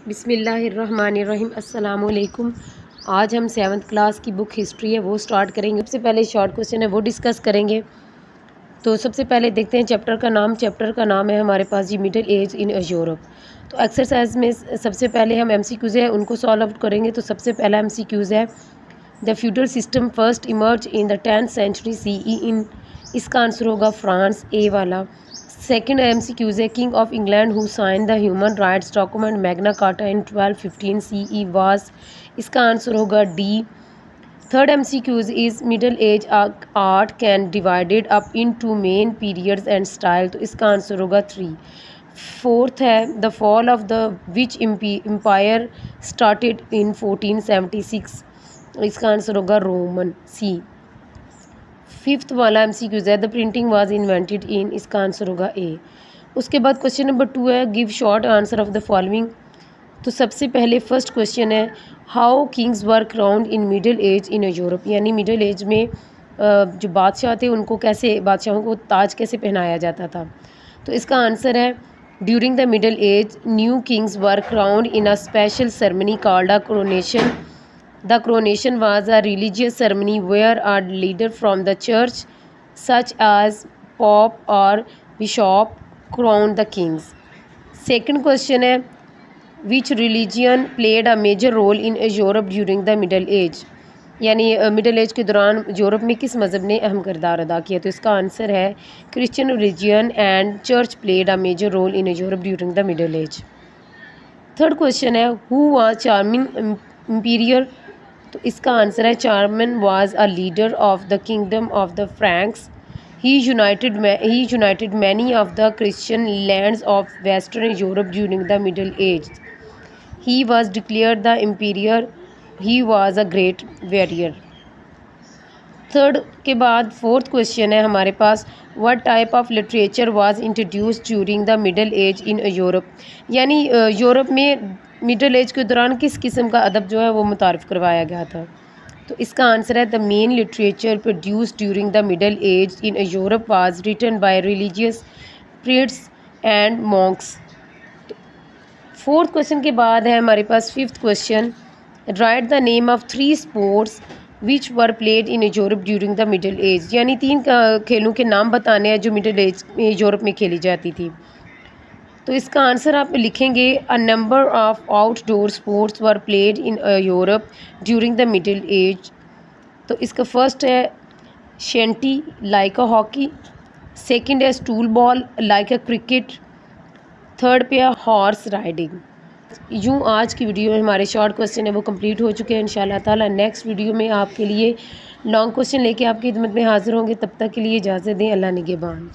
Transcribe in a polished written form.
बिस्मिल्लाहिर्रहमानिर्रहीम अस्सलामुअलैकुम। आज हम 7th क्लास की बुक हिस्ट्री है वो स्टार्ट करेंगे। सबसे पहले शॉर्ट क्वेश्चन है वो डिस्कस करेंगे। तो सबसे पहले देखते हैं चैप्टर का नाम है हमारे पास जी मिडिल एज इन यूरोप। तो एक्सरसाइज में सबसे पहले हम एमसीक्यूज़ है उनको सॉल्व आउट करेंगे। तो सबसे पहला एमसीक्यूज़ है the feudal system first emerge in the 10th century CE in, इसका आंसर होगा फ्रांस, ए वाला। सेकंड एमसीक्यूज़ है king of England who sign the human rights document Magna Carta in 1215 CE was, इसका answer होगा D. Third MCQs is middle age art can divided up in two main periods and style, तो इसका answer होगा 3। Fourth है the fall of the which empire started in 1476, इसका answer होगा Roman, सी। Fifth वाला MCQs है the printing was invented in, इसका answer होगा ए। उसके बाद क्वेश्चन नंबर 2 है give short answer of the following. तो सबसे पहले फर्स्ट क्वेश्चन है how kings were crowned in middle age in Europe, यानी मिडिल एज में जो बादशाह थे उनको कैसे, बादशाहों को ताज कैसे पहनाया जाता था। तो इसका आंसर है during the middle age new Kings were crowned in a special ceremony called a coronation. The coronation was a religious ceremony where a leader from the church, such as Pope or Bishop, crowned the kings. Second question है which religion played a major role in Europe during the Middle Age, यानी middle age के दौरान Europe में किस मज़हब ने अहम किरदार अदा किया। तो इसका आंसर है Christian religion and church played a major role in Europe during the middle age. Third question है हु वाज चार्मिंग इंपीरियर, तो इसका आंसर है Charlemagne was a leader of the kingdom of the Franks. He united many of the Christian lands of western Europe during the middle age. He was declared the emperor. He was a great warrior. Third के बाद fourth question है हमारे पास what type of literature was introduced during the middle age in Europe, यानी Europe में middle age के दौरान किस किस्म का अदब जो है वो मुतारफ़ करवाया गया था। तो इसका आंसर है the main literature produced during the middle age in Europe was written by religious priests and monks. Fourth question के बाद है हमारे पास fifth question write the name of 3 sports which were played in Europe during the middle age, यानी 3 खेलों के नाम बताने हैं जो मिडल एज में यूरोप में खेली जाती थी। तो इसका आंसर आप लिखेंगे a number of outdoor sports were played in Europe during the middle age. तो इसका फर्स्ट है shinty like a hockey, second है stool ball like a cricket, third पे है हॉर्स राइडिंग। यूँ आज की वीडियो में हमारे शॉर्ट क्वेश्चन है वो कंप्लीट हो चुके हैं। इंशाल्लाह ताला नेक्स्ट वीडियो में आपके लिए लॉन्ग क्वेश्चन लेके आपकी खिदमत में हाजिर होंगे। तब तक के लिए इजाज़त दें। अल्लाह निगहबान।